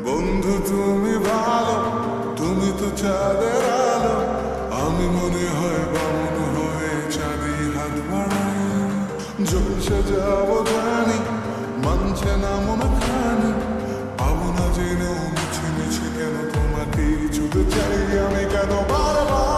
বন্ধু তুমি ভালো, তুমি তো চাঁদের আলো, আমি মনে হয় বামন হয়ে চাঁদি হাত বাড়াই। জলসে যাবো জানি, মানছে না মন খানি, পাবো না জেনেও মিছে মিছে কেন তোমাকে ছুতে চাই আমি, কেন বারবার